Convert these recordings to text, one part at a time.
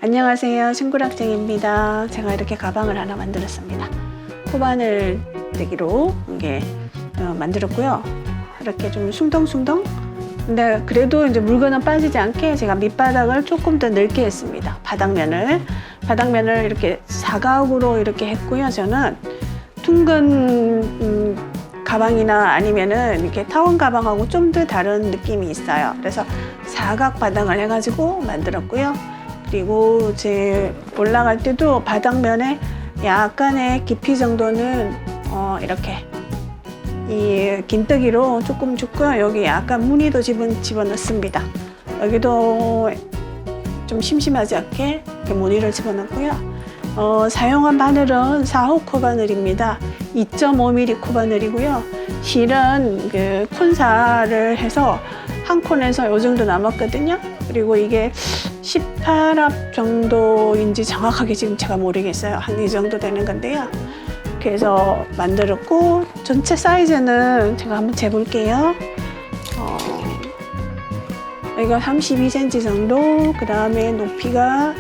안녕하세요, 친구락쟁입니다. 제가 이렇게 가방을 하나 만들었습니다. 코바늘 대기로 이게 만들었고요. 이렇게 좀 숭덩숭덩. 근데 그래도 이제 물건은 빠지지 않게 제가 밑바닥을 조금 더 넓게 했습니다. 바닥면을 이렇게 사각으로 이렇게 했고요. 저는 둥근 가방이나 아니면은 이렇게 타원 가방하고 좀 더 다른 느낌이 있어요. 그래서 사각 바닥을 해가지고 만들었고요. 그리고 제 올라갈 때도 바닥면에 약간의 깊이 정도는 이렇게 이 긴뜨기로 조금 줬고요. 여기 약간 무늬도 집어넣습니다. 여기도 좀 심심하지 않게 이렇게 무늬를 집어넣고요. 사용한 바늘은 4호 코바늘입니다. 2.5mm 코바늘이고요. 실은 그 콘사를 해서 한 콘에서 요 정도 남았거든요. 그리고 이게 18합 정도인지 정확하게 지금 제가 모르겠어요. 한 이 정도 되는 건데요. 그래서 만들었고, 전체 사이즈는 제가 한번 재볼게요. 이거 32cm 정도, 그 다음에 높이가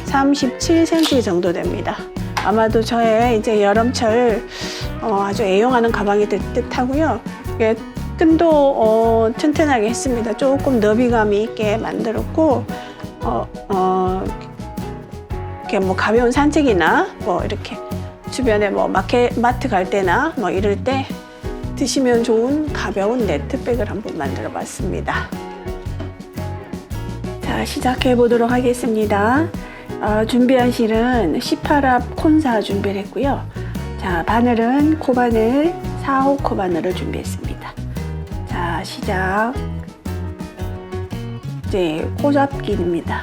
37cm 정도 됩니다. 아마도 저의 이제 여름철 아주 애용하는 가방이 될 듯 하고요. 이게 끈도 튼튼하게 했습니다. 조금 너비감이 있게 만들었고, 이렇게 뭐 가벼운 산책이나 뭐 이렇게 주변에 뭐 마트 갈 때나 뭐 이럴 때 드시면 좋은 가벼운 네트백을 한번 만들어 봤습니다. 자, 시작해 보도록 하겠습니다. 준비한 실은 18합 콘사 준비를 했고요. 자, 바늘은 코바늘 4호 코바늘을 준비했습니다. 자, 시작. 이제 코잡기입니다.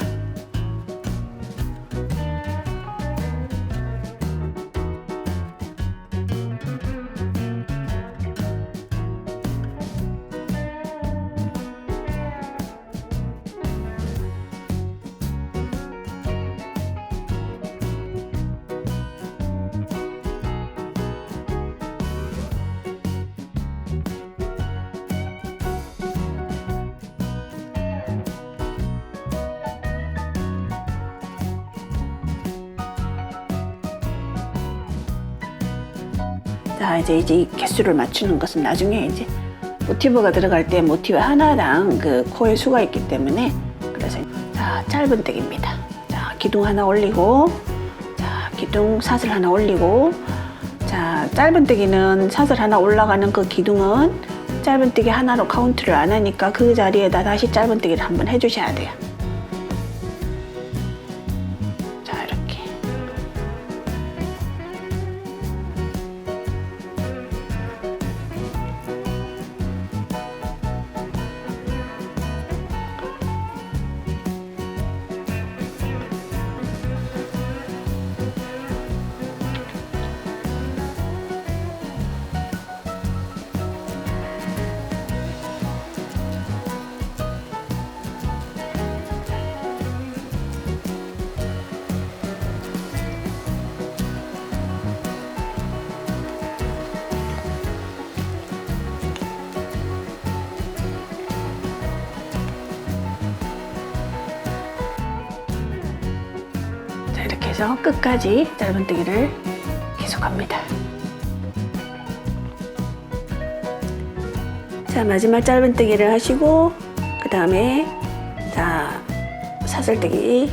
자, 이제 이 개수를 맞추는 것은 나중에 이제 모티브가 들어갈 때 모티브 하나당 그 코의 수가 있기 때문에, 그래서 자, 짧은뜨기입니다. 자, 기둥 하나 올리고, 자, 기둥 사슬 하나 올리고, 자, 짧은뜨기는 사슬 하나 올라가는 그 기둥은 짧은뜨기 하나로 카운트를 안 하니까 그 자리에다 다시 짧은뜨기를 한번 해주셔야 돼요. 자, 이렇게. 이렇게 해서 끝까지 짧은뜨기를 계속합니다. 자, 마지막 짧은뜨기를 하시고, 그 다음에 자, 사슬뜨기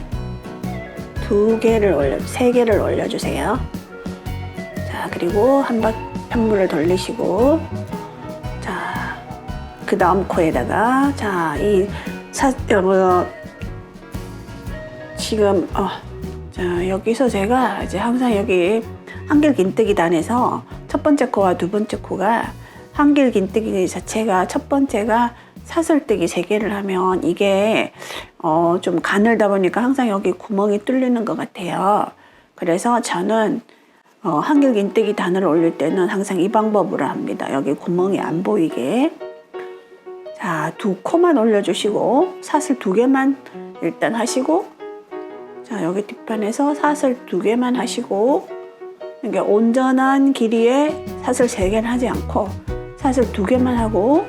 3개를 올려주세요. 자, 그리고 편물을 돌리시고, 자, 그 다음 코에다가 자, 지금 자, 여기서 제가 이제 항상 여기 한길 긴뜨기 단에서 첫 번째 코와 두 번째 코가 한길 긴뜨기 자체가 첫 번째가 사슬뜨기 3개를 하면 이게 좀 가늘다 보니까 항상 여기 구멍이 뚫리는 것 같아요. 그래서 저는 한길 긴뜨기 단을 올릴 때는 항상 이 방법으로 합니다. 여기 구멍이 안 보이게. 자, 2코만 올려주시고 사슬 2개만 일단 하시고, 자, 여기 뒷판에서 사슬 2개만 하시고, 이게 온전한 길이에 사슬 3개는 하지 않고 사슬 2개만 하고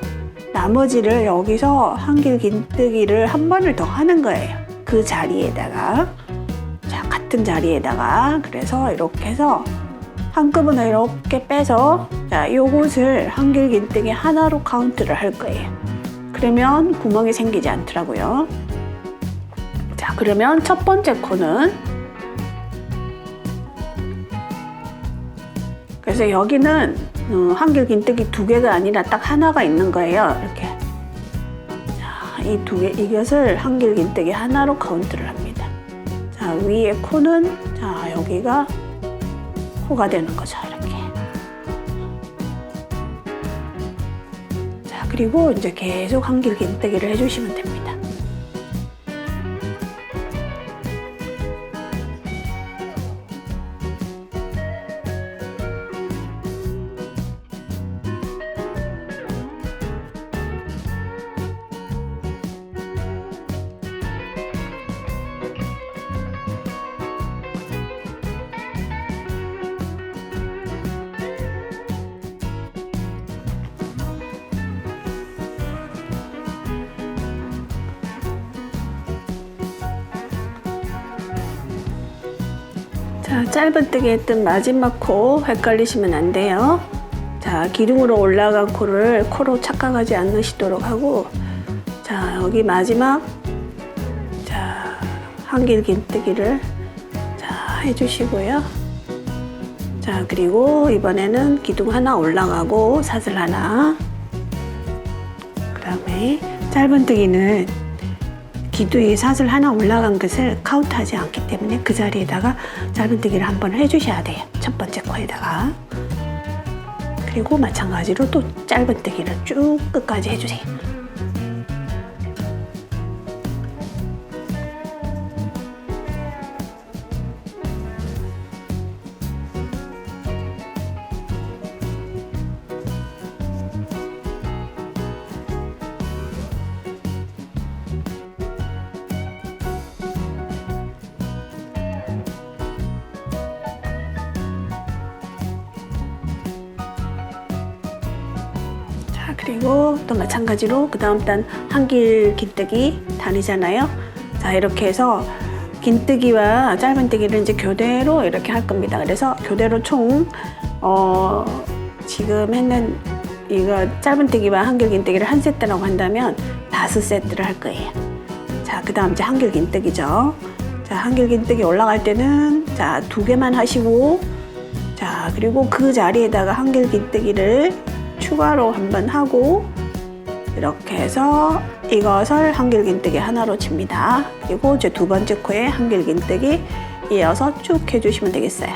나머지를 여기서 한길 긴뜨기를 한 번을 더 하는 거예요. 그 자리에다가 자, 같은 자리에다가 그래서 이렇게 해서 한꺼번에 이렇게 빼서 자, 요것을 한길긴뜨기 하나로 카운트를 할 거예요. 그러면 구멍이 생기지 않더라고요. 자, 그러면 첫 번째 코는 그래서 여기는 한길긴뜨기 두 개가 아니라 딱 하나가 있는 거예요. 이렇게 자, 이 두 개 이것을 한길긴뜨기 하나로 카운트를 합니다. 자, 위에 코는 자, 여기가 코가 되는 거죠. 이렇게. 자, 그리고 이제 계속 한길긴뜨기를 해주시면 됩니다. 자, 짧은뜨기 했던 마지막 코 헷갈리시면 안 돼요. 자, 기둥으로 올라간 코를 코로 착각하지 않으시도록 하고 자, 여기 마지막 자, 한길긴뜨기를 자, 해주시고요. 자, 그리고 이번에는 기둥 하나 올라가고 사슬 하나 그 다음에 짧은뜨기는 기둥에 사슬 하나 올라간 것을 카운트하지 않기 때문에 그 자리에다가 짧은뜨기를 한번 해주셔야 돼요. 첫 번째 코에다가. 그리고 마찬가지로 또 짧은뜨기를 쭉 끝까지 해주세요. 그리고 또 마찬가지로 그 다음 단 한길긴뜨기 단이잖아요. 자, 이렇게 해서 긴뜨기와 짧은뜨기를 이제 교대로 이렇게 할 겁니다. 그래서 교대로 총 지금 했는 이거 짧은뜨기와 한길긴뜨기를 한 세트라고 한다면 5세트를 할 거예요. 자, 그 다음 이제 한길긴뜨기죠. 자, 한길긴뜨기 올라갈 때는 자, 2개만 하시고 자, 그리고 그 자리에다가 한길긴뜨기를 추가로 한번 하고 이렇게 해서 이것을 한길긴뜨기 하나로 칩니다. 그리고 이제 두 번째 코에 한길긴뜨기 이어서 쭉 해주시면 되겠어요.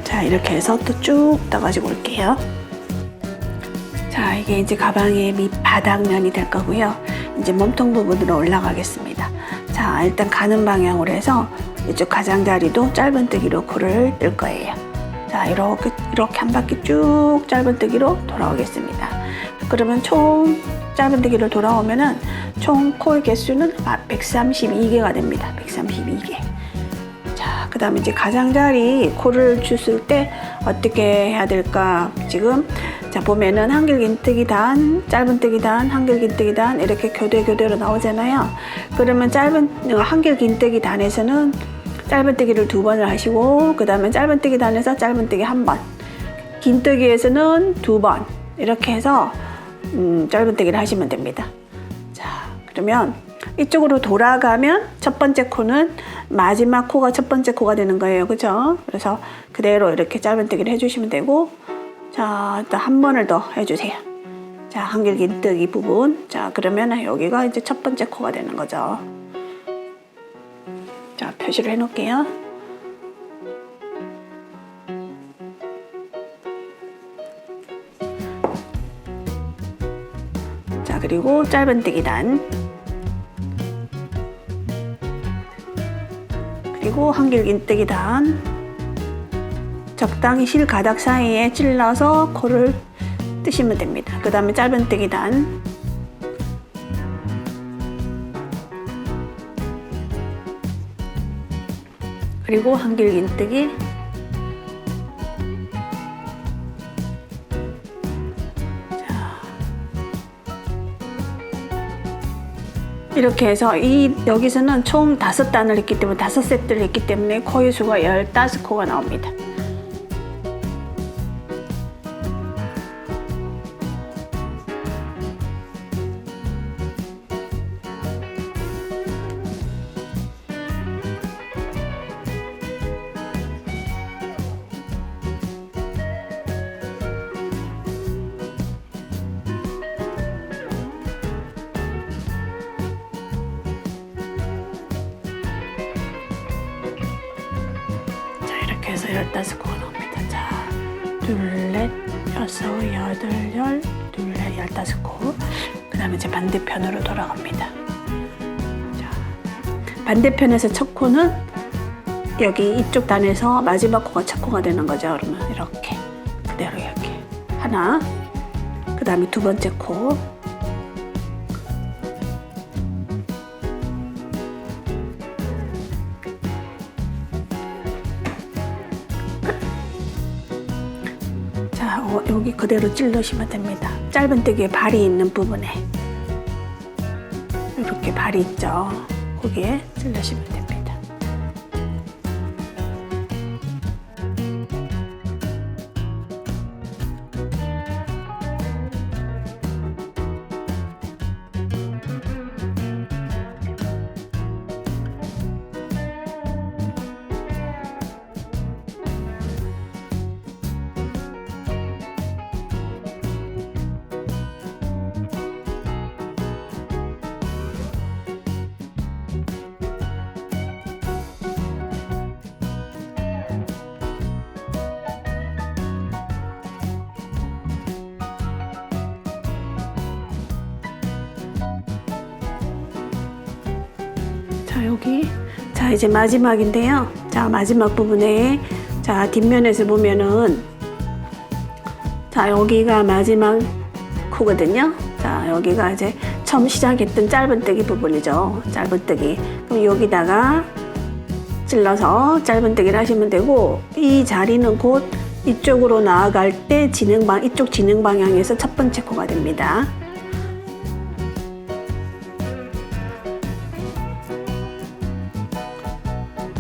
자, 이렇게 해서 또 쭉 떠가지고 올게요. 자, 이게 이제 가방의 밑바닥면이 될 거고요. 이제 몸통 부분으로 올라가겠습니다. 자, 일단 가는 방향으로 해서 이쪽 가장자리도 짧은뜨기로 코를 뜰 거예요. 자, 이렇게 한 바퀴 쭉 짧은뜨기로 돌아오겠습니다. 그러면 총 짧은뜨기로 돌아오면은 총 코의 개수는 132개가 됩니다. 132개. 자, 그 다음에 이제 가장자리 코를 주실 때 어떻게 해야 될까? 지금 자, 보면은 한길긴뜨기 단, 짧은뜨기 단, 한길긴뜨기 단 이렇게 교대로 나오잖아요. 그러면 한길긴뜨기 단에서는 짧은뜨기를 2번을 하시고 그 다음에 짧은뜨기 단에서 짧은뜨기 1번, 긴뜨기에서는 2번 이렇게 해서 짧은뜨기를 하시면 됩니다. 자, 그러면 이쪽으로 돌아가면 첫 번째 코는 마지막 코가 첫 번째 코가 되는 거예요. 그죠? 그래서 그대로 이렇게 짧은뜨기를 해주시면 되고 자, 또 한 번을 더 해주세요. 자, 한길긴뜨기 부분. 자, 그러면 여기가 이제 첫 번째 코가 되는 거죠. 자, 표시를 해 놓을게요. 자, 그리고 짧은뜨기 단. 그리고 한길긴뜨기 단. 적당히 실가닥 사이에 찔러서 코를 뜨시면 됩니다. 그 다음에 짧은뜨기 단. 그리고 한길긴뜨기. 이렇게 해서 여기서는 총 5단을 했기 때문에 5세트를 했기 때문에 코의 수가 15코가 나옵니다. 그래서 15코가 나옵니다. 자, 둘, 넷, 여섯, 여덟, 열, 둘, 넷, 15코. 그 다음에 이제 반대편으로 돌아갑니다. 자, 반대편에서 첫 코는 여기 이쪽 단에서 마지막 코가 첫 코가 되는 거죠. 그러면 이렇게 그대로 이렇게 하나, 그 다음에 두 번째 코, 여기 그대로 찔러시면 됩니다. 짧은뜨기에 발이 있는 부분에 이렇게 발이 있죠. 거기에 찔러시면 됩니다. 자, 여기 자 이제 마지막인데요. 자, 마지막 부분에 자 뒷면에서 보면은 자 여기가 마지막 코거든요. 자, 여기가 이제 처음 시작했던 짧은뜨기 부분이죠. 짧은뜨기. 그럼 여기다가 찔러서 짧은뜨기를 하시면 되고, 이 자리는 곧 이쪽으로 나아갈 때 이쪽 진행 방향에서 첫 번째 코가 됩니다.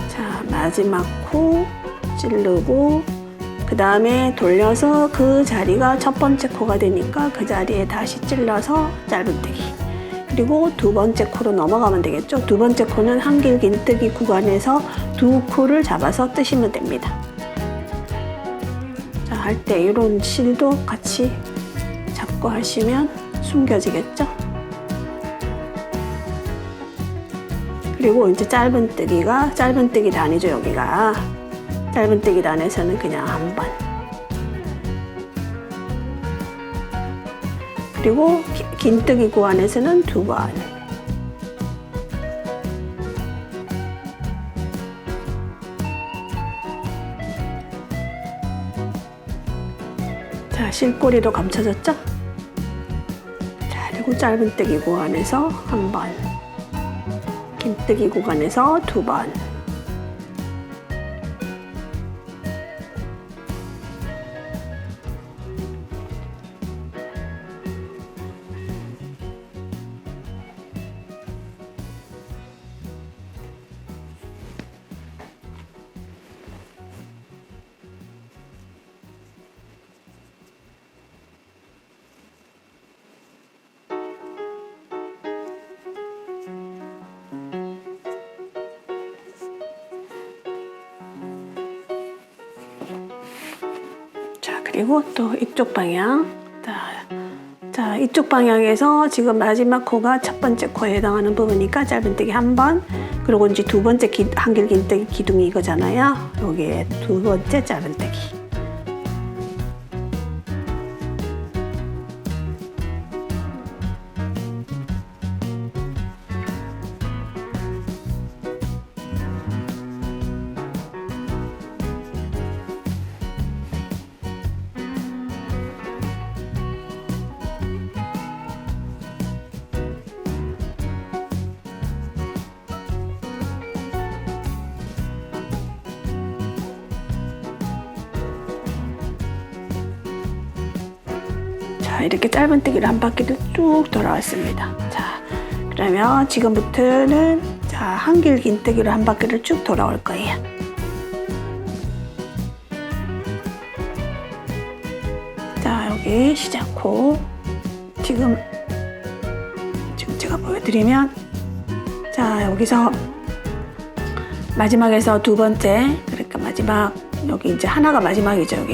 자, 마지막 코 찌르고 그 다음에 돌려서 그 자리가 첫 번째 코가 되니까 그 자리에 다시 찔러서 짧은뜨기. 그리고 두 번째 코로 넘어가면 되겠죠. 두 번째 코는 한길 긴뜨기 구간에서 두 코를 잡아서 뜨시면 됩니다. 자, 할 때 이런 실도 같이 잡고 하시면 숨겨지겠죠. 그리고 이제 짧은뜨기 단이죠. 여기가 짧은뜨기 단에서는 그냥 한 번, 그리고 긴뜨기 구간에서는 두 번. 자, 실꼬리도 감춰졌죠? 자, 그리고 짧은뜨기 구간에서 한 번, 긴뜨기 구간에서 두 번. 그리고 또 이쪽 방향. 자, 이쪽 방향에서 지금 마지막 코가 첫 번째 코에 해당하는 부분이니까 짧은뜨기 한 번, 그리고 이제 두 번째 한길 긴뜨기 기둥이 이거잖아요. 여기에 두 번째 짧은뜨기. 이렇게 짧은뜨기를 한 바퀴를 쭉 돌아왔습니다. 자, 그러면 지금부터는 자, 한길 긴뜨기로 한 바퀴를 쭉 돌아올 거예요. 자, 여기 시작코. 지금 제가 보여드리면, 자, 여기서 마지막에서 두 번째, 그러니까 마지막, 여기 이제 하나가 마지막이죠,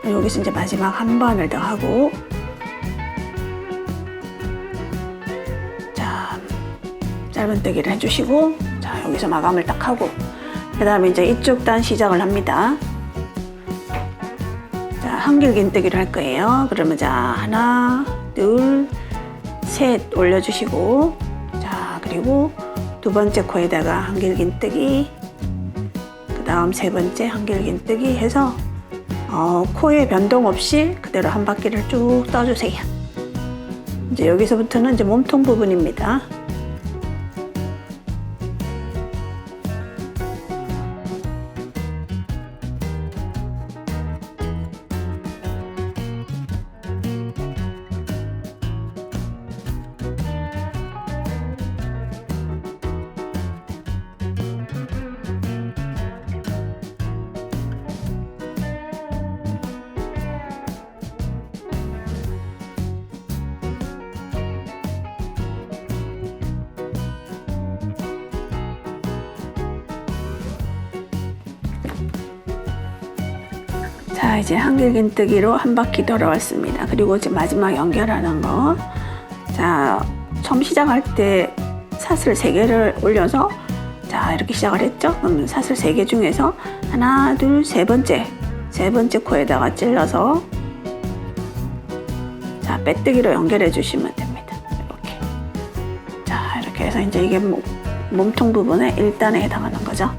여기서 이제 마지막 한 번을 더 하고, 자, 짧은뜨기를 해주시고, 자, 여기서 마감을 딱 하고, 그 다음에 이제 이쪽 단 시작을 합니다. 자, 한길 긴뜨기를 할 거예요. 그러면 자, 하나, 둘, 셋 올려주시고, 자, 그리고 두 번째 코에다가 한길 긴뜨기, 그 다음 세 번째 한길 긴뜨기 해서 코에 변동 없이 그대로 한 바퀴를 쭉 떠주세요. 이제 여기서부터는 이제 몸통 부분입니다. 자, 이제 한길 긴뜨기로 한 바퀴 돌아왔습니다. 그리고 이제 마지막 연결하는 거. 자, 처음 시작할 때 사슬 3개를 올려서 자, 이렇게 시작을 했죠? 그러면 사슬 3개 중에서 하나, 둘, 세 번째 코에다가 찔러서 자, 빼뜨기로 연결해 주시면 됩니다. 이렇게. 자, 이렇게 해서 이제 이게 몸통 부분의 1단에 해당하는 거죠.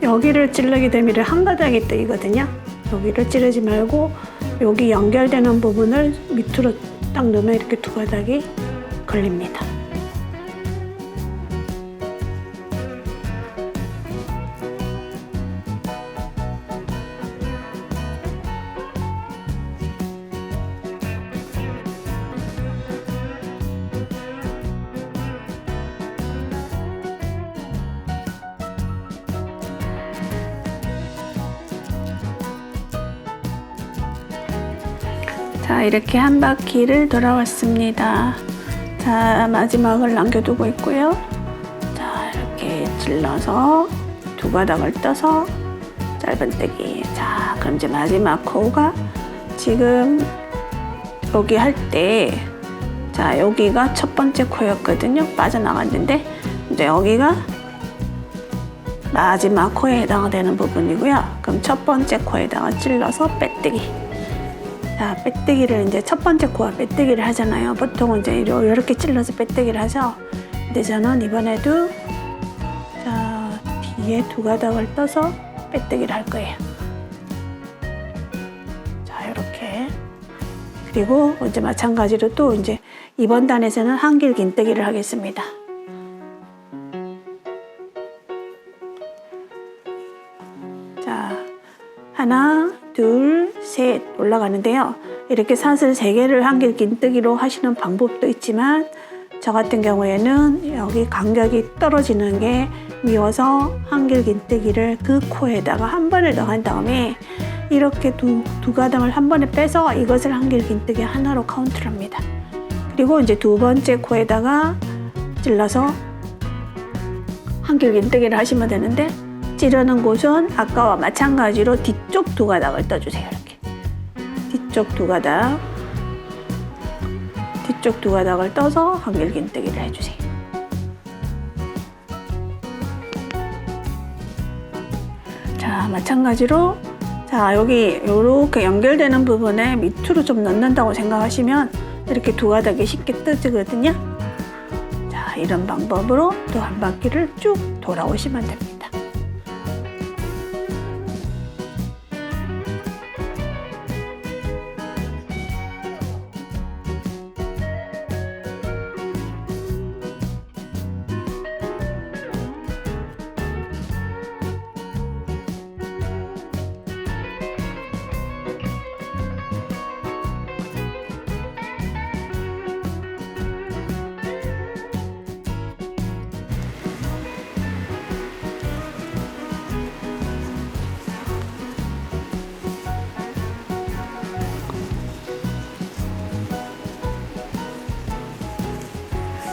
여기를 찌르게 되면 한 가닥이 뜨이거든요. 여기를 찌르지 말고 여기 연결되는 부분을 밑으로 딱 넣으면 이렇게 두 가닥이 걸립니다. 자, 이렇게 한 바퀴를 돌아왔습니다. 자, 마지막을 남겨두고 있고요. 자, 이렇게 찔러서 두 가닥을 떠서 짧은뜨기. 자, 그럼 이제 마지막 코가 지금 여기 할 때, 자, 여기가 첫 번째 코였거든요. 빠져나갔는데 이제 여기가 마지막 코에 해당되는 부분이고요. 그럼 첫 번째 코에다가 찔러서 빼뜨기. 자, 빼뜨기를 이제 첫 번째 코와 빼뜨기를 하잖아요. 보통은 이제 이렇게 찔러서 빼뜨기를 하죠. 근데 저는 이번에도 자, 뒤에 두 가닥을 떠서 빼뜨기를 할 거예요. 자, 이렇게. 그리고 이제 마찬가지로 또 이제 이번 단에서는 한길 긴뜨기를 하겠습니다. 자, 하나, 둘, 셋 올라가는데요. 이렇게 사슬 3개를 한길 긴뜨기로 하시는 방법도 있지만 저 같은 경우에는 여기 간격이 떨어지는 게 미워서 한길 긴뜨기를 그 코에다가 한 번을 더 한 다음에 이렇게 두 가닥을 한 번에 빼서 이것을 한길 긴뜨기 하나로 카운트를 합니다. 그리고 이제 두 번째 코에다가 찔러서 한길 긴뜨기를 하시면 되는데 찌르는 곳은 아까와 마찬가지로 뒤쪽 두 가닥을 떠주세요. 이렇게 뒤쪽 두 가닥을 떠서 한길 긴뜨기를 해주세요. 자, 마찬가지로 자, 여기 이렇게 연결되는 부분에 밑으로 좀 넣는다고 생각하시면 이렇게 두 가닥이 쉽게 뜨지거든요. 자, 이런 방법으로 또 한 바퀴를 쭉 돌아오시면 됩니다.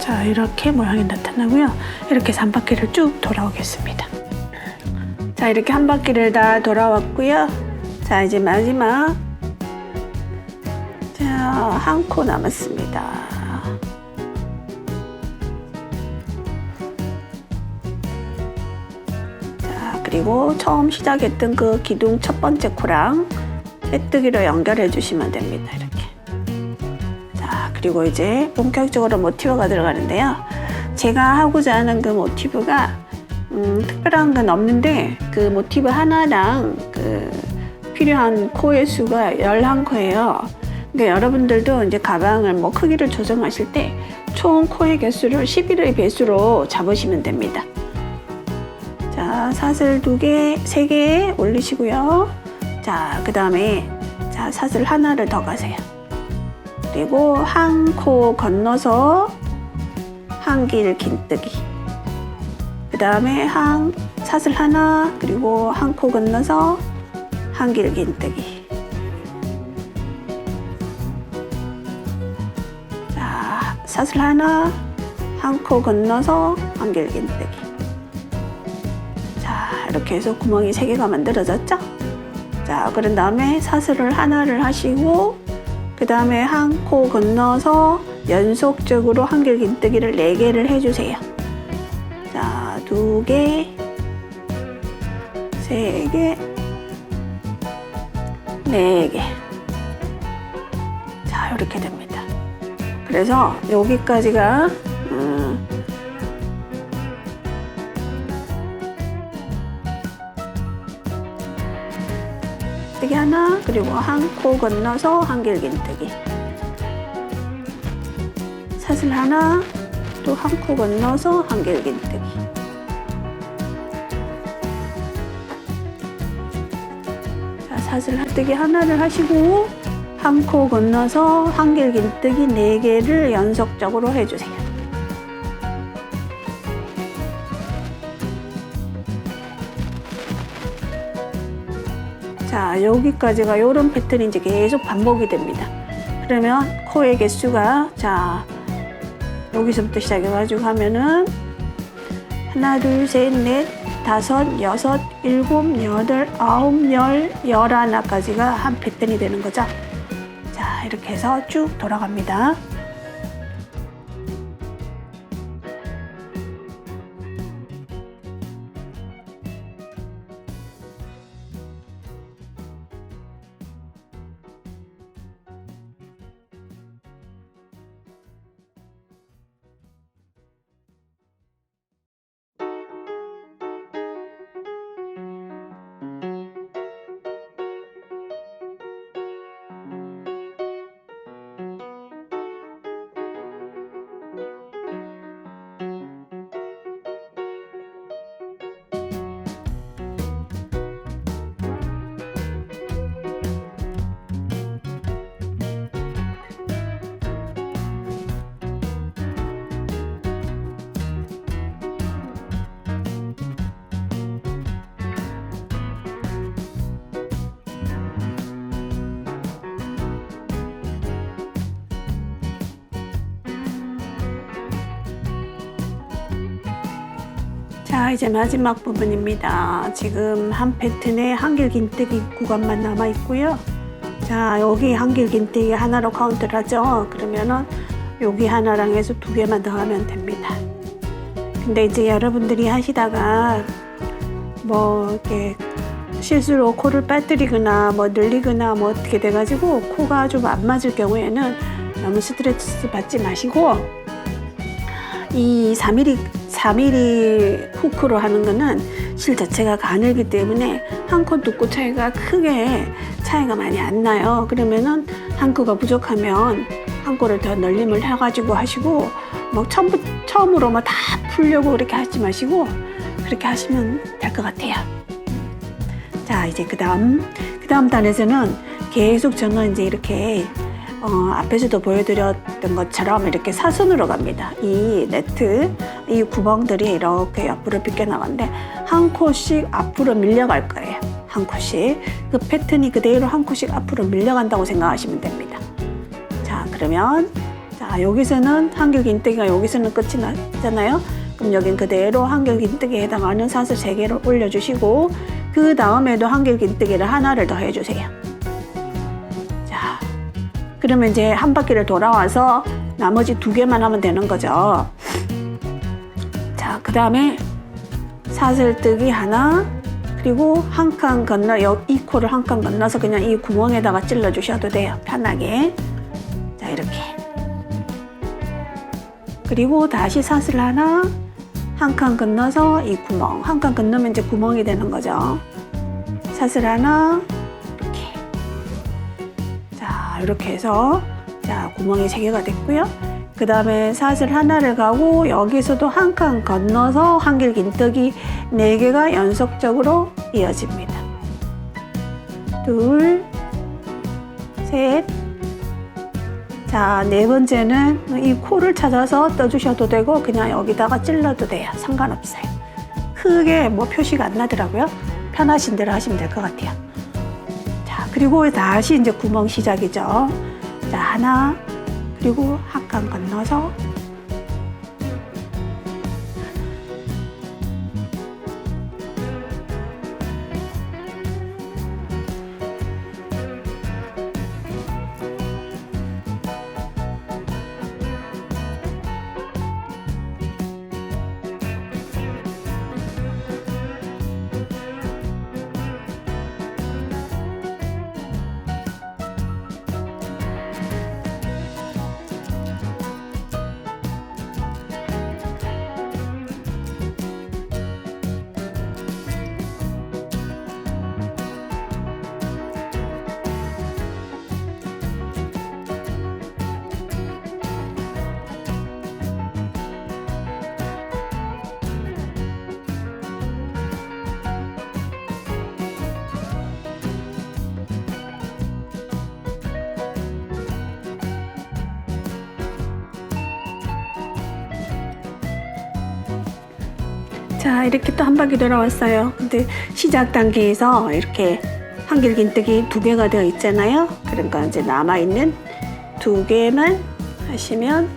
자, 이렇게 모양이 나타나고요. 이렇게 해서 한 바퀴를 쭉 돌아오겠습니다. 자, 이렇게 한 바퀴를 다 돌아왔고요. 자, 이제 마지막 자, 한 코 남았습니다. 자, 그리고 처음 시작했던 그 기둥 첫 번째 코랑 빼뜨기로 연결해 주시면 됩니다. 이렇게. 자, 그리고 이제 본격적으로 모티브가 들어가는데요. 제가 하고자 하는 그 모티브가 특별한 건 없는데 그 모티브 하나랑 그 필요한 코의 수가 11코예요. 그러니까 여러분들도 이제 가방을 뭐 크기를 조정하실 때 총 코의 개수를 11의 배수로 잡으시면 됩니다. 자, 사슬 2개, 3개 올리시고요. 자, 그 다음에 자, 사슬 하나를 더 가세요. 그리고 한 코 건너서 한 길 긴뜨기. 그 다음에 사슬 하나, 그리고 한 코 건너서 한 길 긴뜨기. 자, 사슬 하나, 한 코 건너서 한 길 긴뜨기. 자, 이렇게 해서 구멍이 3개가 만들어졌죠? 자, 그런 다음에 사슬을 하나를 하시고 그 다음에 한 코 건너서 연속적으로 한 길 긴뜨기를 4개를 해주세요. 자, 2개, 3개, 4개. 자, 이렇게 됩니다. 그래서 여기까지가 뜨기 하나, 그리고 한 코 건너서 한 길 긴뜨기. 사슬 하나, 또 한 코 건너서 한 길 긴뜨기. 자, 사슬 뜨기 하나를 하시고 한 코 건너서 한 길 긴뜨기 4개를 연속적으로 해주세요. 자, 여기까지가 이런 패턴이 이제 계속 반복이 됩니다. 그러면 코의 개수가 자, 여기서부터 시작해가지고 하면은 하나, 둘, 셋, 넷, 다섯, 여섯, 일곱, 여덟, 아홉, 열, 11까지가 한 패턴이 되는 거죠. 자, 이렇게 해서 쭉 돌아갑니다. 자, 이제 마지막 부분입니다. 지금 한 패턴에 한 길 긴뜨기 구간만 남아 있고요. 자, 여기 한 길 긴뜨기 하나로 카운트를 하죠. 그러면은 여기 하나랑 해서 2개만 더 하면 됩니다. 근데 이제 여러분들이 하시다가 뭐 이렇게 실수로 코를 빠뜨리거나 뭐 늘리거나 뭐 어떻게 돼가지고 코가 좀 안 맞을 경우에는 너무 스트레스 받지 마시고 이 4mm 후크로 하는 거는 실 자체가 가늘기 때문에 한 코, 2코 차이가 많이 안 나요. 그러면은 한 코가 부족하면 한 코를 더 늘림을 해가지고 하시고 뭐 처음으로 뭐 다 풀려고 그렇게 하지 마시고 그렇게 하시면 될 것 같아요. 자, 이제 그 다음 단에서는 계속 저는 이제 이렇게 앞에서도 보여드렸던 것처럼 이렇게 사선으로 갑니다. 이 네트, 이 구멍들이 이렇게 옆으로 빗겨나가는데 한 코씩 앞으로 밀려갈 거예요. 한 코씩. 그 패턴이 그대로 한 코씩 앞으로 밀려간다고 생각하시면 됩니다. 자, 그러면 자, 자, 여기서는 한길긴뜨기가 여기서는 끝이 나잖아요. 그럼 여긴 그대로 한길긴뜨기에 해당하는 사슬 3개를 올려주시고 그 다음에도 한길긴뜨기를 하나를 더 해주세요. 자, 그러면 이제 한 바퀴를 돌아와서 나머지 2개만 하면 되는 거죠. 자, 그 다음에 사슬뜨기 하나, 그리고 한 칸 건너, 이 코를 한 칸 건너서 그냥 이 구멍에다가 찔러 주셔도 돼요. 편하게. 자, 이렇게. 그리고 다시 사슬 하나, 한 칸 건너서 이 구멍, 한 칸 건너면 이제 구멍이 되는 거죠. 사슬 하나, 이렇게. 자, 이렇게 해서, 자, 구멍이 3개가 됐고요. 그 다음에 사슬 하나를 가고 여기서도 한 칸 건너서 한길긴뜨기 4개가 연속적으로 이어집니다. 2, 셋. 자, 4번째는 이 코를 찾아서 떠주셔도 되고 그냥 여기다가 찔러도 돼요. 상관없어요. 크게 뭐 표시가 안 나더라고요. 편하신 대로 하시면 될 것 같아요. 자, 그리고 다시 이제 구멍 시작이죠. 자, 하나, 그리고 한 칸 건너서 자, 이렇게 또 한 바퀴 돌아왔어요. 근데 시작 단계에서 이렇게 한길긴뜨기 2개가 되어 있잖아요. 그러니까 이제 남아있는 2개만 하시면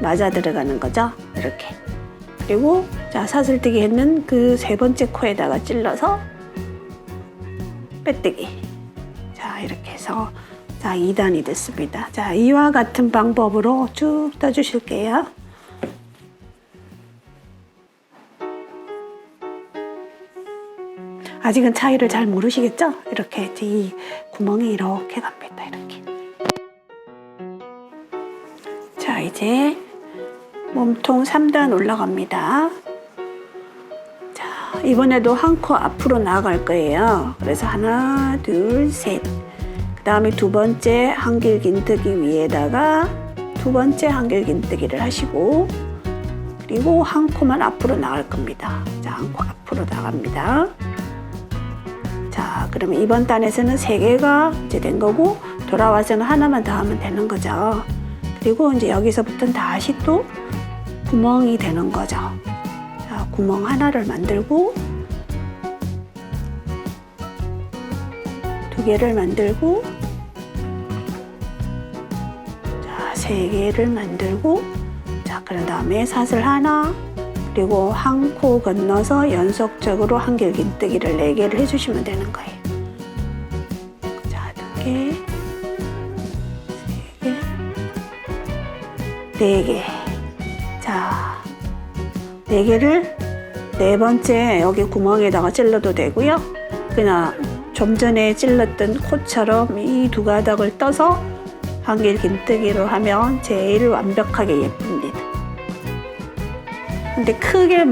맞아 들어가는 거죠. 이렇게. 그리고 자, 사슬뜨기 했는 그 3번째 코에다가 찔러서 빼뜨기. 자, 이렇게 해서 자, 2단이 됐습니다. 자, 이와 같은 방법으로 쭉 떠주실게요. 아직은 차이를 잘 모르시겠죠? 이렇게 이 구멍이 이렇게 갑니다. 이렇게. 자, 이제 몸통 3단 올라갑니다. 자, 이번에도 한 코 앞으로 나아갈 거예요. 그래서 하나, 둘, 셋. 그 다음에 2번째 한길긴뜨기 위에다가 2번째 한길긴뜨기를 하시고 그리고 한 코만 앞으로 나갈 겁니다. 자, 한 코 앞으로 나갑니다. 자, 그러면 이번 단에서는 3개가 이제 된 거고 돌아와서는 하나만 더 하면 되는 거죠. 그리고 이제 여기서부터는 다시 또 구멍이 되는 거죠. 자, 구멍 하나를 만들고 2개를 만들고 자, 3개를 만들고 자, 그런 다음에 사슬 하나 그리고 한 코 건너서 연속적으로 한길긴뜨기를 4개를 해주시면 되는 거예요. 자, 2개, 3개, 4개. 자, 4개를 4번째 여기 구멍에다가 찔러도 되고요. 그냥 좀 전에 찔렀던 코처럼 이 2가닥을 떠서 한길긴뜨기로 하면 제일 완벽하게 예쁩니다. 근데 크게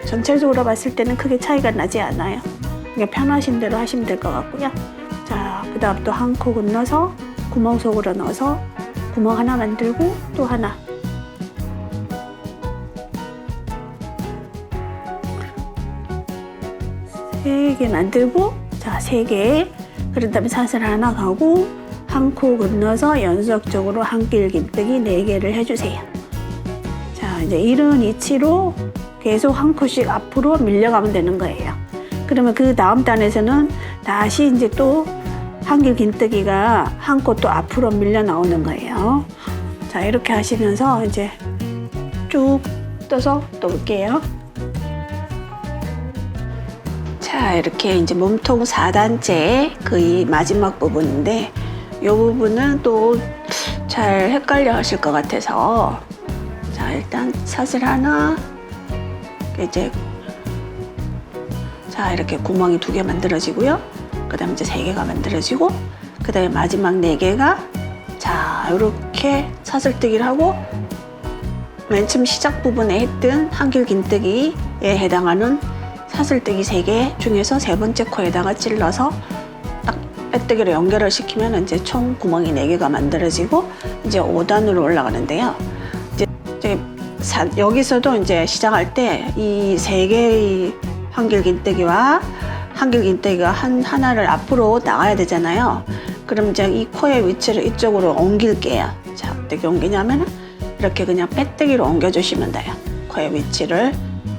전체적으로 봤을 때는 크게 차이가 나지 않아요. 그냥 편하신 대로 하시면 될 것 같고요. 자, 그 다음 또 한 코 건너서 구멍 속으로 넣어서 구멍 하나 만들고 또 하나. 세 개 만들고 자, 3개. 그런 다음에 사슬 하나 가고 한 코 건너서 연속적으로 한길긴뜨기 4개를 해주세요. 자, 이제 이런 위치로 계속 한 코씩 앞으로 밀려가면 되는 거예요. 그러면 그 다음 단에서는 다시 이제 또 한길긴뜨기가 한 코 또 앞으로 밀려 나오는 거예요. 자, 이렇게 하시면서 이제 쭉 떠서 놓을게요. 자, 이렇게 이제 몸통 4단째 그 마지막 부분인데 이 부분은 또 잘 헷갈려 하실 것 같아서, 자, 일단 사슬 하나, 이제 자, 이렇게 구멍이 2개 만들어지고요. 그 다음에 이제 3개가 만들어지고, 그 다음에 마지막 4개가, 자, 이렇게 사슬뜨기를 하고, 맨 처음 시작 부분에 했던 한길긴뜨기에 해당하는 사슬뜨기 3개 중에서 3번째 코에다가 찔러서 딱 빼뜨기로 연결을 시키면 이제 총 구멍이 4개가 만들어지고 이제 5단으로 올라가는데요. 이제 여기서도 이제 시작할 때 이 3개의 한길긴뜨기와 한길긴뜨기가 하나를 앞으로 나가야 되잖아요. 그럼 이제 이 코의 위치를 이쪽으로 옮길게요. 자, 어떻게 옮기냐면 이렇게 그냥 빼뜨기로 옮겨주시면 돼요. 코의 위치를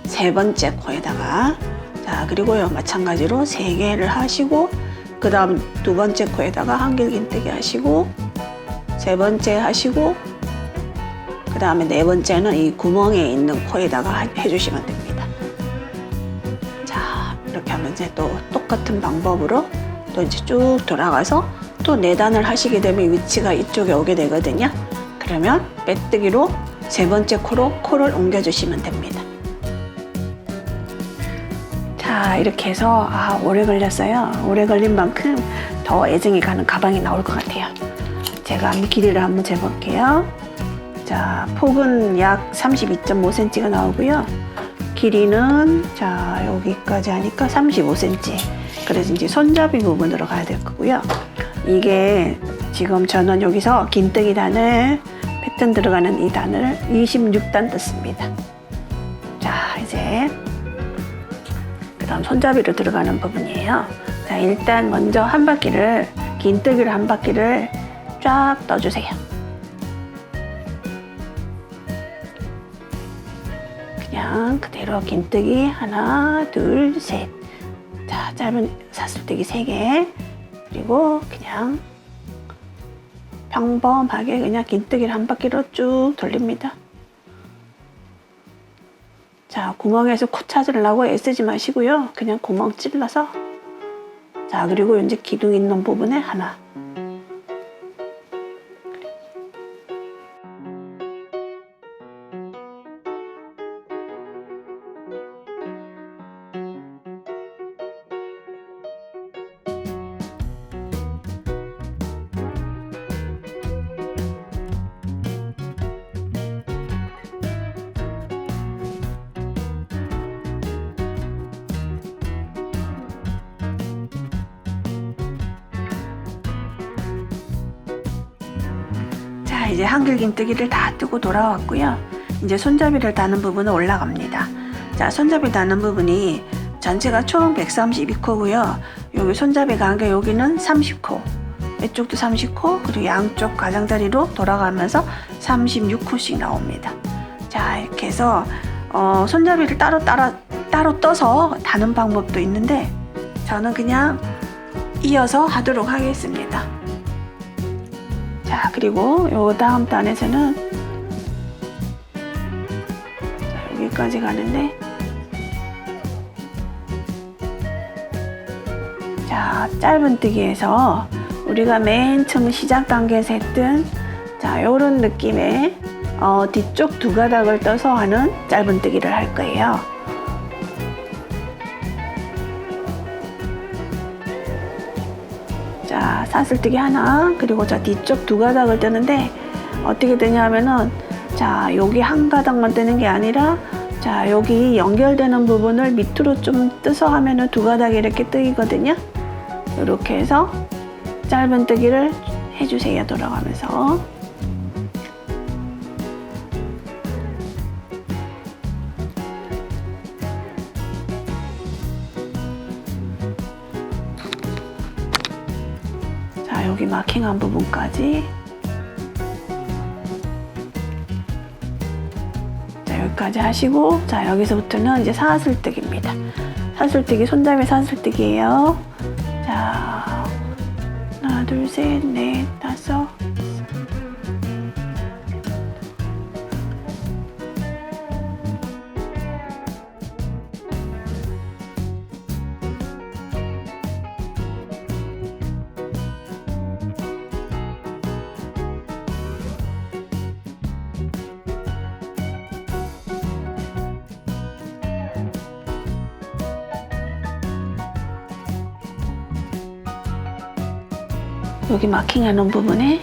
3번째 코에다가. 자, 그리고요, 마찬가지로 3개를 하시고, 그 다음 2번째 코에다가 한길긴뜨기 하시고, 3번째 하시고, 그 다음에 4번째는 이 구멍에 있는 코에다가 해주시면 됩니다. 자, 이렇게 하면 이제 또 똑같은 방법으로 또 이제 쭉 돌아가서 또 4단을 하시게 되면 위치가 이쪽에 오게 되거든요. 그러면 빼뜨기로 3번째 코로 코를 옮겨주시면 됩니다. 자, 이렇게 해서 오래 걸렸어요. 오래 걸린 만큼 더 애정이 가는 가방이 나올 것 같아요. 제가 길이를 한번 재볼게요. 자, 폭은 약 32.5cm가 나오고요. 길이는 자, 여기까지 하니까 35cm. 그래서 이제 손잡이 부분으로 가야 될 거고요. 이게 지금 저는 여기서 긴뜨기 단을, 패턴 들어가는 이 단을 26단 떴습니다. 자, 이제 그 다음 손잡이로 들어가는 부분이에요. 자, 일단 먼저 한 바퀴를, 긴뜨기를 한 바퀴를 쫙 떠주세요. 그냥 그대로 긴뜨기 하나, 둘, 셋. 자, 짧은 사슬뜨기 3개. 그리고 그냥 평범하게 그냥 긴뜨기를 한 바퀴로 쭉 돌립니다. 자, 구멍에서 코 찾으려고 애쓰지 마시고요. 그냥 구멍 찔러서. 자, 그리고 이제 기둥 있는 부분에 하나. 자, 이제 한길긴뜨기를 다 뜨고 돌아왔고요. 이제 손잡이를 다는 부분은 올라갑니다. 자, 손잡이 다는 부분이 전체가 총 132코고요. 여기 손잡이가 한 게 여기는 30코, 이쪽도 30코, 그리고 양쪽 가장자리로 돌아가면서 36코씩 나옵니다. 자, 이렇게 해서 손잡이를 따로 떠서 다는 방법도 있는데 저는 그냥 이어서 하도록 하겠습니다. 자, 그리고 요 다음 단에서는 자, 여기까지 가는데, 자, 짧은뜨기에서 우리가 맨 처음 시작 단계에서 했던 자, 요런 느낌의 뒤쪽 2가닥을 떠서 하는 짧은뜨기를 할 거예요. 자, 사슬뜨기 하나, 그리고 저 뒤쪽 2가닥을 뜨는데 어떻게 되냐면은, 자, 여기 한 가닥만 뜨는 게 아니라, 자, 여기 연결되는 부분을 밑으로 좀 뜨서 하면은 2가닥이 이렇게 뜨이거든요. 이렇게 해서 짧은뜨기를 해주세요. 돌아가면서. 여기 마킹한 부분까지. 자, 여기까지 하시고, 자, 여기서부터는 이제 사슬뜨기입니다. 사슬뜨기, 손잡이 사슬뜨기예요. 자, 하나, 둘, 셋, 넷, 다섯. 여기 마킹해 놓은 부분에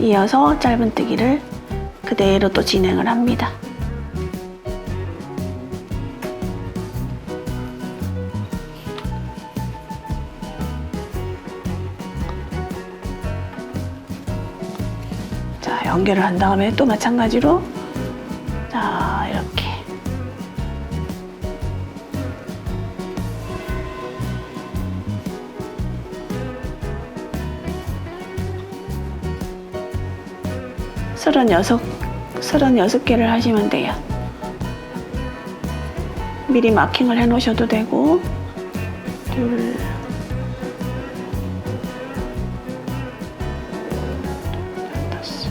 이어서 짧은뜨기를 그대로 또 진행을 합니다. 자, 연결을 한 다음에 또 마찬가지로 자, 이렇게 서른여섯 개를 하시면 돼요. 미리 마킹을 해 놓으셔도 되고, 둘, 다섯.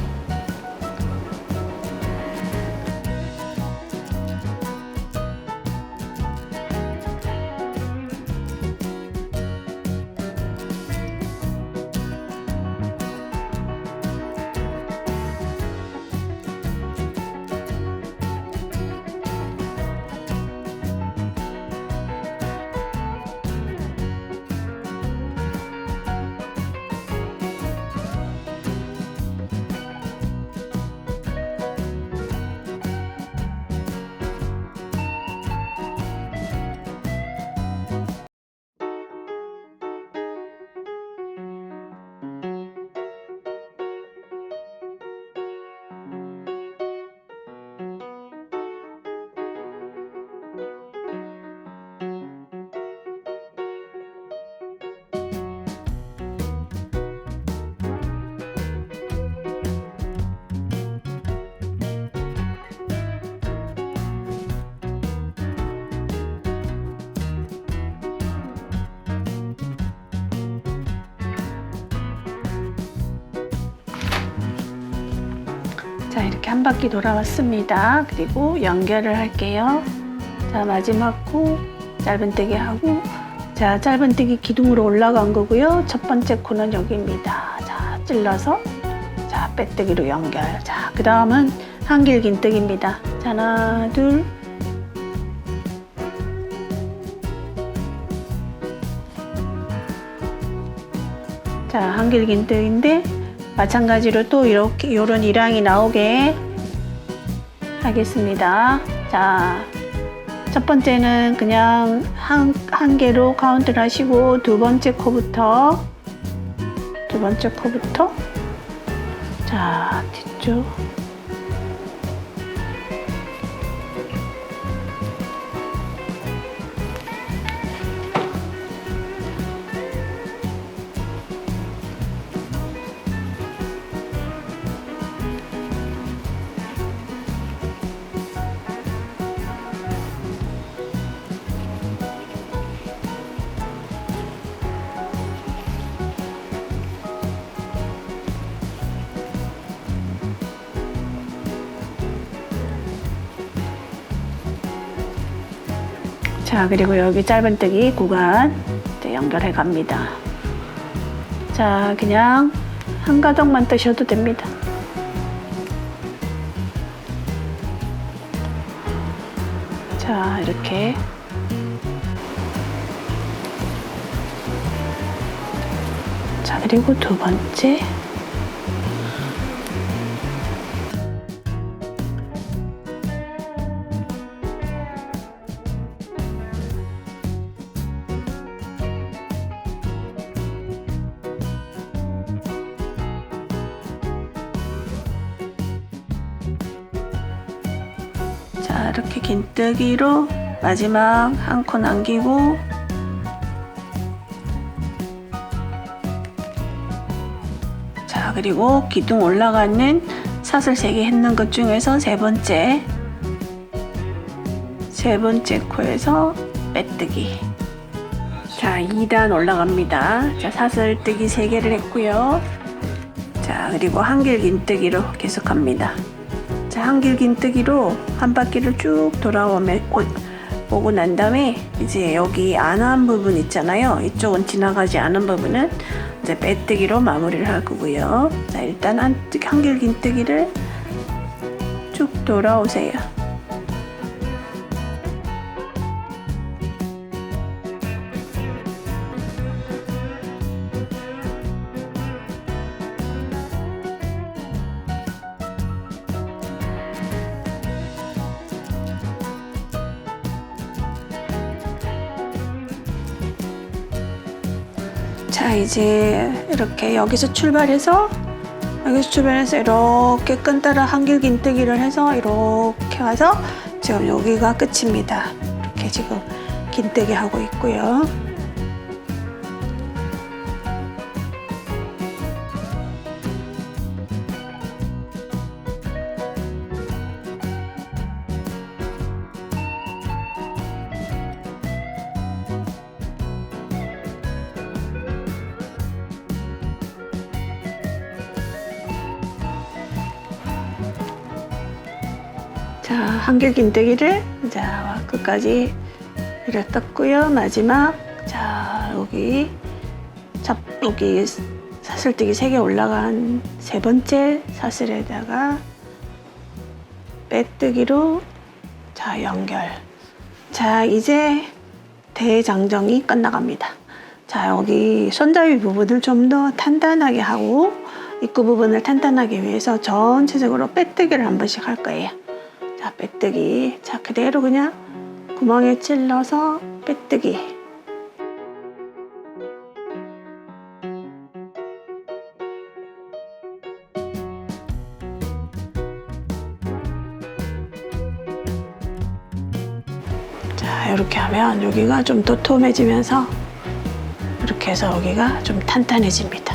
자, 이렇게 한 바퀴 돌아왔습니다. 그리고 연결을 할게요. 자, 마지막 코 짧은뜨기 하고, 자, 짧은뜨기 기둥으로 올라간 거고요. 첫 번째 코는 여기입니다. 자, 찔러서 자, 빼뜨기로 연결. 자, 그 다음은 한길긴뜨기입니다. 자, 하나, 둘, 자, 한길긴뜨기인데 마찬가지로 또 이렇게 요런 일항이 나오게 하겠습니다. 자, 첫 번째는 그냥 한 개로 카운트를 하시고 두 번째 코부터 자, 뒤쪽 자, 그리고 여기 짧은뜨기 구간 연결해 갑니다. 자, 그냥 한 가닥만 뜨셔도 됩니다. 자, 이렇게 자, 그리고 두 번째 자, 이렇게 긴뜨기로 마지막 한 코 남기고 자, 그리고 기둥 올라가는 사슬 3개 했는 것 중에서 세 번째 코에서 빼뜨기. 자, 2단 올라갑니다. 자, 사슬뜨기 3개를 했고요. 자, 그리고 한길긴뜨기로 계속합니다. 자, 한길긴뜨기로 한 바퀴를 쭉 오고 난 다음에 이제 여기 안 한 부분 있잖아요. 이쪽은 지나가지 않은 부분은 이제 빼뜨기로 마무리를 할 거고요. 자, 일단 한길긴뜨기를 쭉 돌아오세요. 자, 이제 이렇게 여기서 출발해서 이렇게 끈 따라 한길긴뜨기를 해서 이렇게 와서 지금 여기가 끝입니다. 이렇게 지금 긴뜨기 하고 있고요. 자, 한길긴뜨기를 자 끝까지 이렇게 떴고요. 마지막 자 여기 사슬뜨기 3개 올라간 세 번째 사슬에다가 빼뜨기로 자 연결. 자, 이제 대장정이 끝나갑니다. 자, 여기 손잡이 부분을 좀 더 탄탄하게 하고 입구 부분을 탄탄하게 위해서 전체적으로 빼뜨기를 한 번씩 할 거예요. 자, 빼뜨기. 자, 그대로 그냥 구멍에 찔러서 빼뜨기. 자, 이렇게 하면 여기가 좀 도톰해지면서 이렇게 해서 여기가 좀 탄탄해집니다.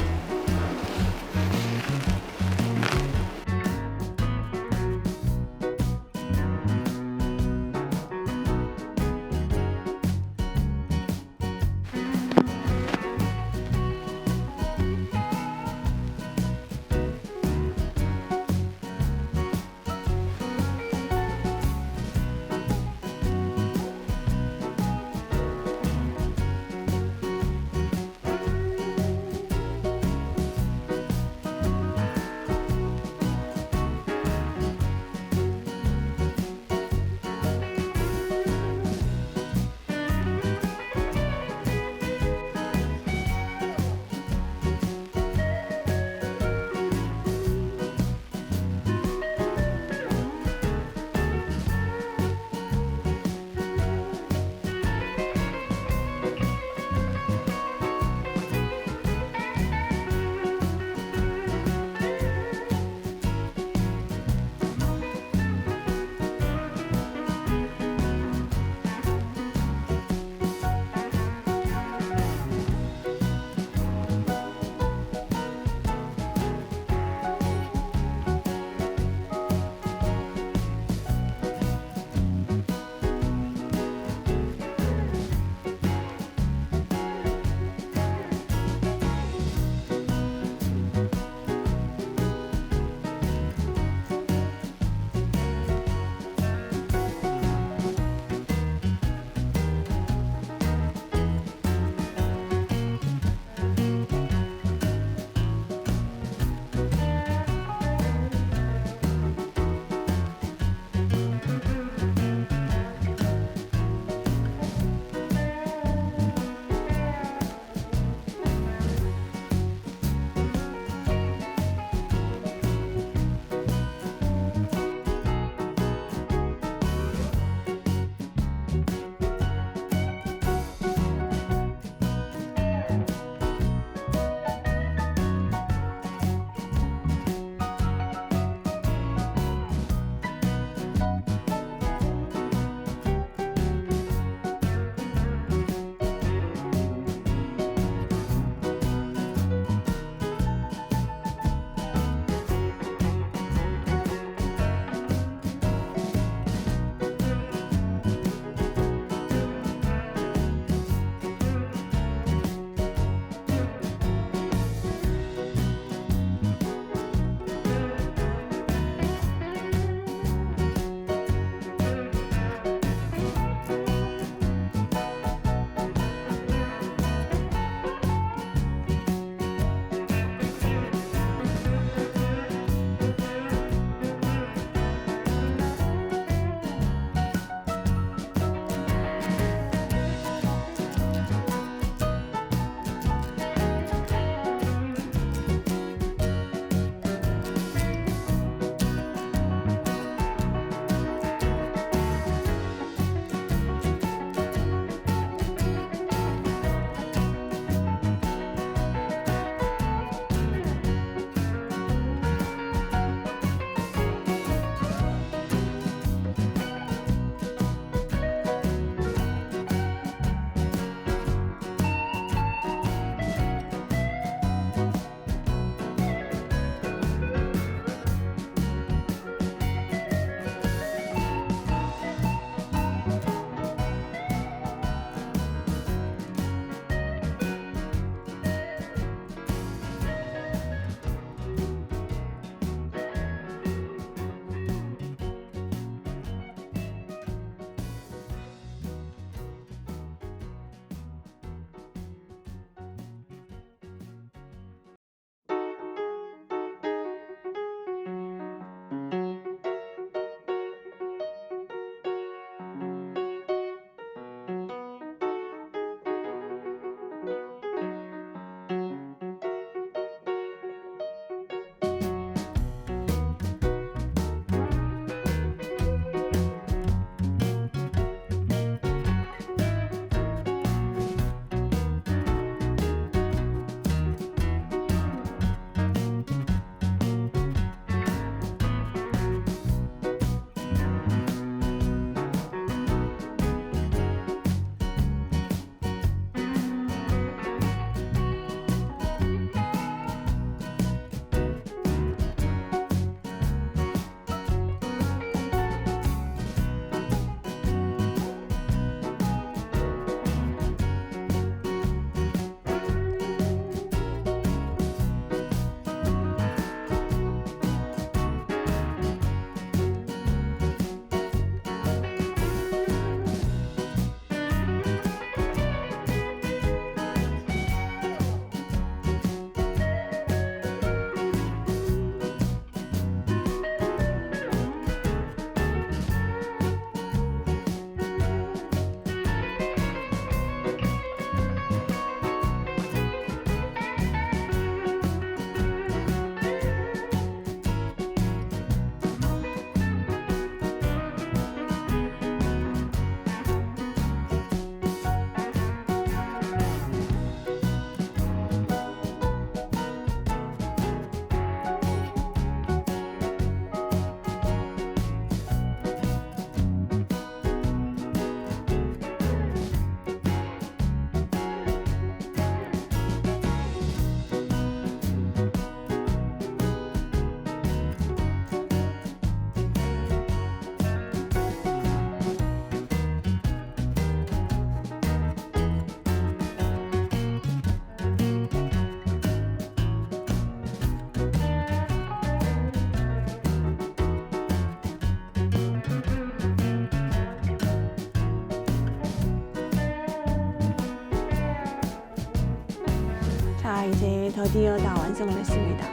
자, 이제 드디어 다 완성을 했습니다.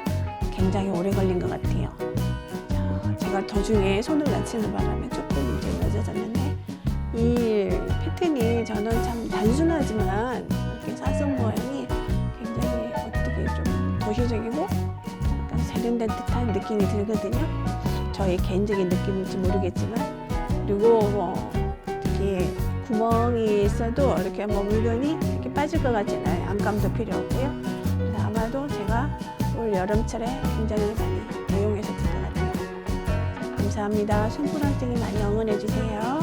굉장히 오래 걸린 것 같아요. 자, 제가 도중에 손을 낮추는 바람에 조금 이제 늦어졌는데, 이 패턴이 저는 참 단순하지만 이렇게 사슴 모양이 굉장히 어떻게 좀 도시적이고 약간 세련된 듯한 느낌이 들거든요. 저의 개인적인 느낌일지 모르겠지만, 그리고 뭐 특히 구멍이 있어도 이렇게 뭐 물건이 이렇게 빠질 것 같지는 않아요. 안감도 필요 없고요. 그래서 아마도 제가 올 여름철에 굉장히 많이 애용해서 될 것 같아요. 감사합니다. 손부랑증이 많이 응원해 주세요.